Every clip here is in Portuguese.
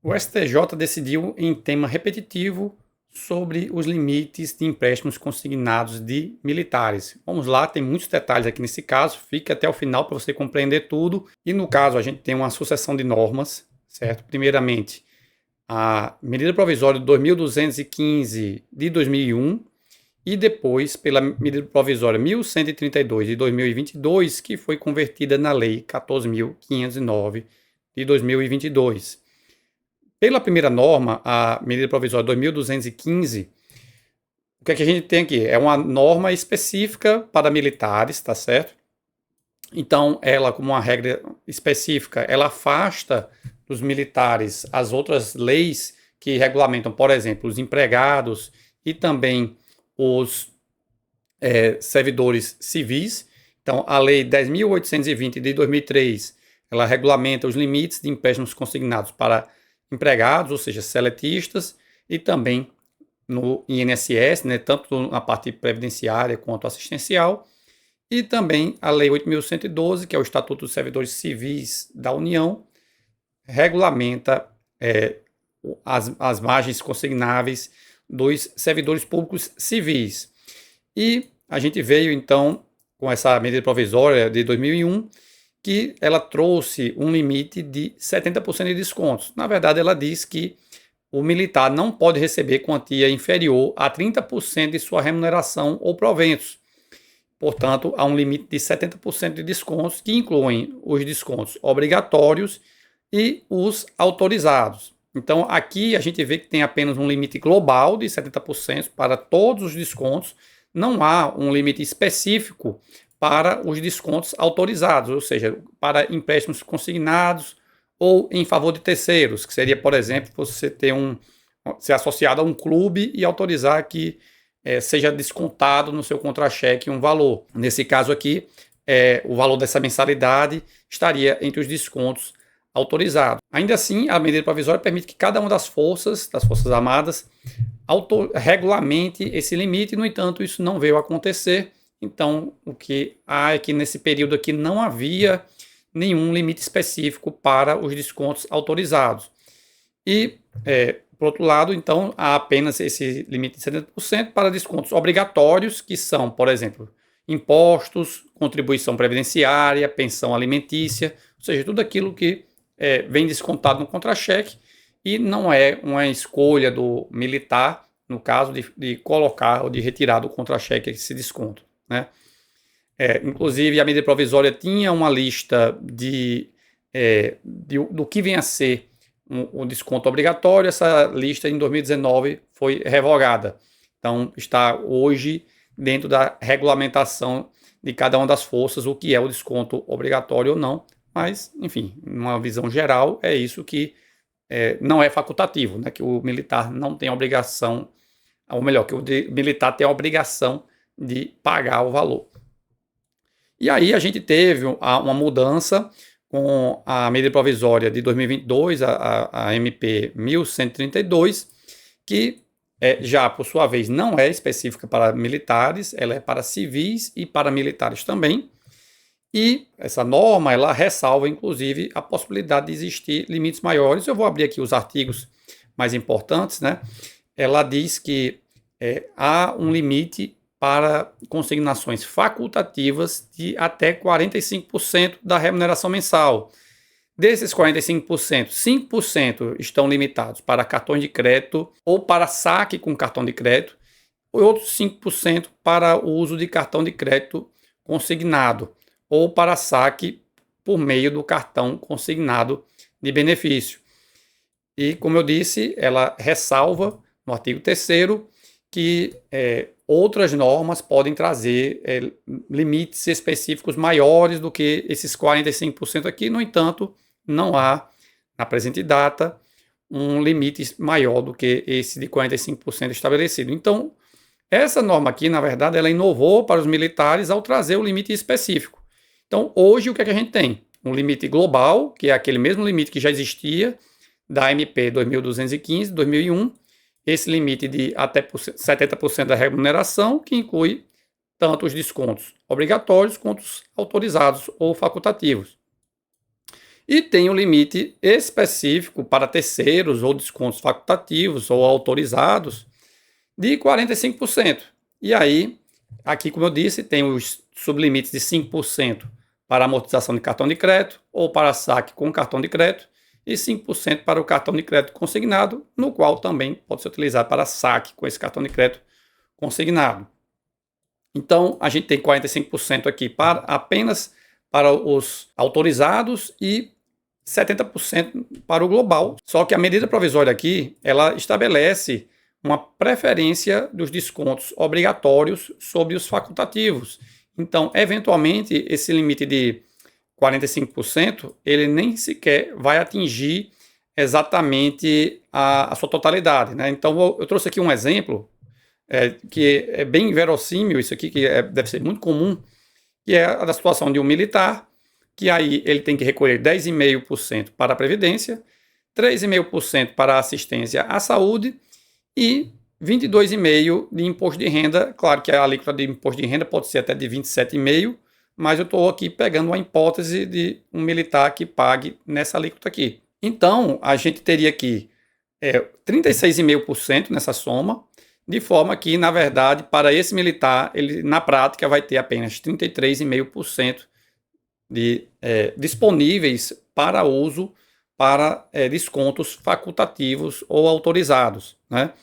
O STJ decidiu em tema repetitivo sobre os limites de empréstimos consignados de militares. Vamos lá, tem muitos detalhes aqui nesse caso, fique até o final para você compreender tudo. E no caso a gente tem uma sucessão de normas, certo? Primeiramente, a medida provisória 2215 de 2001 e depois pela medida provisória 1132 de 2022, que foi convertida na lei 14.509 de 2022. Pela primeira norma, a medida provisória 2215, o que é que a gente tem aqui? É uma norma específica para militares, tá certo? Então, ela, como uma regra específica, ela afasta dos militares as outras leis que regulamentam, por exemplo, os empregados e também os servidores civis. Então, a Lei 10.820 de 2003, ela regulamenta os limites de empréstimos consignados para empregados, ou seja, seletistas, e também no INSS, né, tanto na parte previdenciária quanto assistencial, e também a Lei 8.112, que é o Estatuto dos Servidores Civis da União, regulamenta as margens consignáveis dos servidores públicos civis. E a gente veio, então, com essa medida provisória de 2001, que ela trouxe um limite de 70% de descontos. Na verdade, ela diz que o militar não pode receber quantia inferior a 30% de sua remuneração ou proventos. Portanto, há um limite de 70% de descontos, que incluem os descontos obrigatórios e os autorizados. Então, aqui a gente vê que tem apenas um limite global de 70% para todos os descontos. Não há um limite específico para os descontos autorizados, ou seja, para empréstimos consignados ou em favor de terceiros, que seria, por exemplo, você ser associado a um clube e autorizar que seja descontado no seu contra-cheque um valor. Nesse caso aqui, o valor dessa mensalidade estaria entre os descontos autorizados. Ainda assim, a medida provisória permite que cada uma das Forças Armadas, regulamente esse limite. No entanto, isso não veio a acontecer. Então, o que há é que nesse período aqui não havia nenhum limite específico para os descontos autorizados. E, por outro lado, então, há apenas esse limite de 70% para descontos obrigatórios, que são, por exemplo, impostos, contribuição previdenciária, pensão alimentícia, ou seja, tudo aquilo que vem descontado no contra-cheque e não é uma escolha do militar, no caso, de colocar ou de retirar do contra-cheque esse desconto, né? Inclusive, a medida provisória tinha uma lista do que vem a ser um desconto obrigatório. Essa lista, em 2019, foi revogada. Então, está hoje dentro da regulamentação de cada uma das forças o que é o desconto obrigatório ou não. Mas, enfim, numa visão geral, é isso que não é facultativo, né? Que o militar não tem obrigação, ou melhor, que o militar tem a obrigação de pagar o valor. E aí a gente teve uma mudança com a medida provisória de 2022, a MP 1132, que já, por sua vez, não é específica para militares, ela é para civis e para militares também. E essa norma, ela ressalva, inclusive, a possibilidade de existir limites maiores. Eu vou abrir aqui os artigos mais importantes, né? Ela diz que há um limite para consignações facultativas de até 45% da remuneração mensal. Desses 45%, 5% estão limitados para cartões de crédito ou para saque com cartão de crédito, e outros 5% para o uso de cartão de crédito consignado ou para saque por meio do cartão consignado de benefício. E, como eu disse, ela ressalva no artigo 3º que outras normas podem trazer limites específicos maiores do que esses 45% aqui. No entanto, não há, na presente data, um limite maior do que esse de 45% estabelecido. Então, essa norma aqui, na verdade, ela inovou para os militares ao trazer o limite específico. Então, hoje, o que é que a gente tem? Um limite global, que é aquele mesmo limite que já existia da MP 2215, 2001, esse limite de até 70% da remuneração, que inclui tanto os descontos obrigatórios quanto os autorizados ou facultativos. E tem um limite específico para terceiros ou descontos facultativos ou autorizados de 45%. E aí, aqui, como eu disse, tem os sublimites de 5% para amortização de cartão de crédito ou para saque com cartão de crédito e 5% para o cartão de crédito consignado, no qual também pode ser utilizado para saque com esse cartão de crédito consignado. Então, a gente tem 45% aqui apenas para os autorizados e 70% para o global. Só que a medida provisória aqui, ela estabelece uma preferência dos descontos obrigatórios sobre os facultativos. Então, eventualmente, esse limite de 45%, ele nem sequer vai atingir exatamente a sua totalidade, né? Então, eu trouxe aqui um exemplo que é bem verossímil, isso aqui, que deve ser muito comum, que é a da situação de um militar, que aí ele tem que recolher 10,5% para a Previdência, 3,5% para a assistência à saúde e 22,5% de imposto de renda. Claro que a alíquota de imposto de renda pode ser até de 27,5%, mas eu estou aqui pegando uma hipótese de um militar que pague nessa alíquota aqui. Então, a gente teria aqui 36,5% nessa soma, de forma que, na verdade, para esse militar, ele na prática vai ter apenas 33,5% disponíveis para uso para descontos facultativos ou autorizados, né?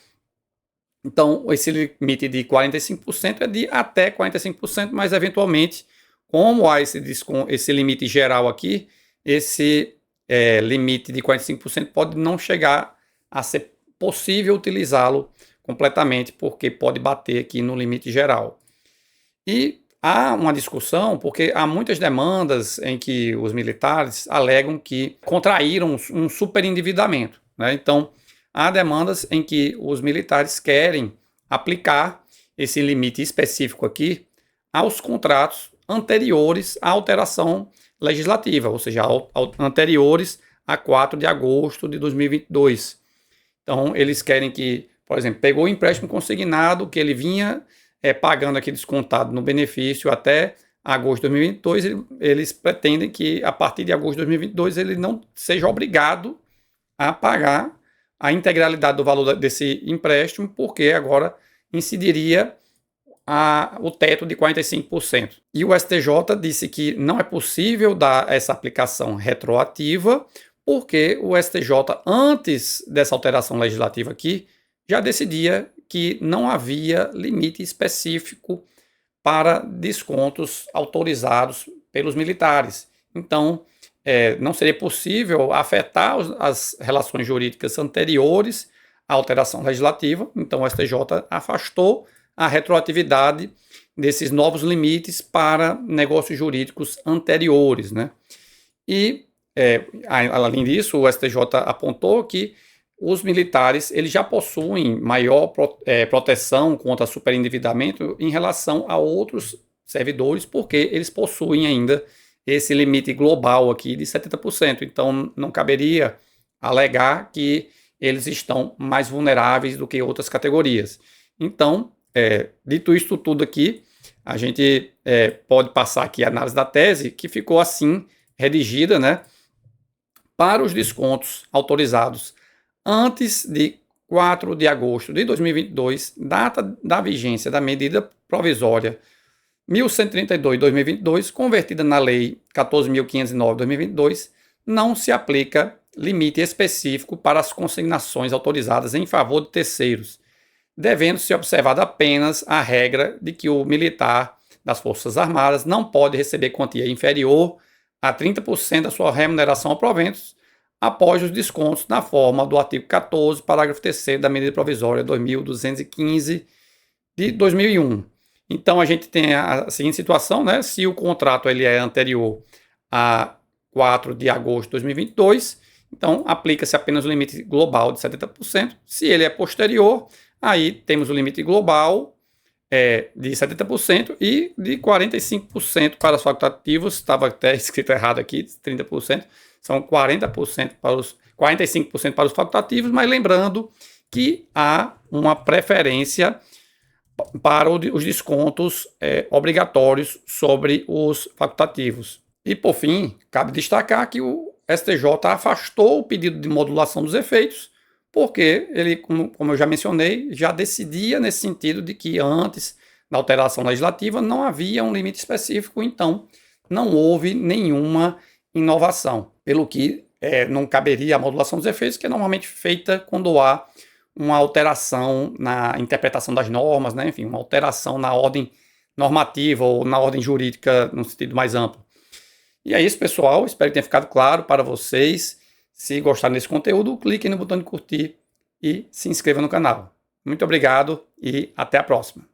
Então, esse limite de 45% é de até 45%, mas eventualmente, como há esse limite geral aqui, esse limite de 45% pode não chegar a ser possível utilizá-lo completamente, porque pode bater aqui no limite geral. E há uma discussão, porque há muitas demandas em que os militares alegam que contraíram um superendividamento, né? Então, há demandas em que os militares querem aplicar esse limite específico aqui aos contratos anteriores à alteração legislativa, ou seja, anteriores a 4 de agosto de 2022. Então, eles querem que, por exemplo, pegou o empréstimo consignado que ele vinha pagando aqui descontado no benefício até agosto de 2022, eles pretendem que a partir de agosto de 2022 ele não seja obrigado a pagar a integralidade do valor desse empréstimo, porque agora incidiria o teto de 45%. E o STJ disse que não é possível dar essa aplicação retroativa, porque o STJ, antes dessa alteração legislativa aqui, já decidia que não havia limite específico para descontos autorizados pelos militares. Então, não seria possível afetar as relações jurídicas anteriores à alteração legislativa. Então, o STJ afastou a retroatividade desses novos limites para negócios jurídicos anteriores, né? E, além disso, o STJ apontou que os militares eles já possuem maior proteção contra superendividamento em relação a outros servidores, porque eles possuem ainda esse limite global aqui de 70%. Então, não caberia alegar que eles estão mais vulneráveis do que outras categorias. Então, dito isto tudo aqui, a gente pode passar aqui a análise da tese, que ficou assim redigida, né, para os descontos autorizados antes de 4 de agosto de 2022, data da vigência da medida provisória 1132/2022, convertida na Lei 14.509/2022, não se aplica limite específico para as consignações autorizadas em favor de terceiros, devendo ser observada apenas a regra de que o militar das Forças Armadas não pode receber quantia inferior a 30% da sua remuneração ou proventos após os descontos na forma do artigo 14, parágrafo 3º da medida provisória 2215 de 2001. Então, a gente tem a seguinte situação, né? Se o contrato ele é anterior a 4 de agosto de 2022, então aplica-se apenas o limite global de 70%. Se ele é posterior, aí temos o limite global de 70% e de 45% para os facultativos. Estava até escrito errado aqui, 30%. São 40% para os 45% para os facultativos, mas lembrando que há uma preferência para os descontos obrigatórios sobre os facultativos. E, por fim, cabe destacar que STJ afastou o pedido de modulação dos efeitos, porque ele, como eu já mencionei, já decidia nesse sentido de que antes da alteração legislativa não havia um limite específico, então não houve nenhuma inovação, pelo que não caberia a modulação dos efeitos, que é normalmente feita quando há uma alteração na interpretação das normas, né? Enfim, uma alteração na ordem normativa ou na ordem jurídica no sentido mais amplo. E é isso, pessoal. Espero que tenha ficado claro para vocês. Se gostaram desse conteúdo, cliquem no botão de curtir e se inscreva no canal. Muito obrigado e até a próxima.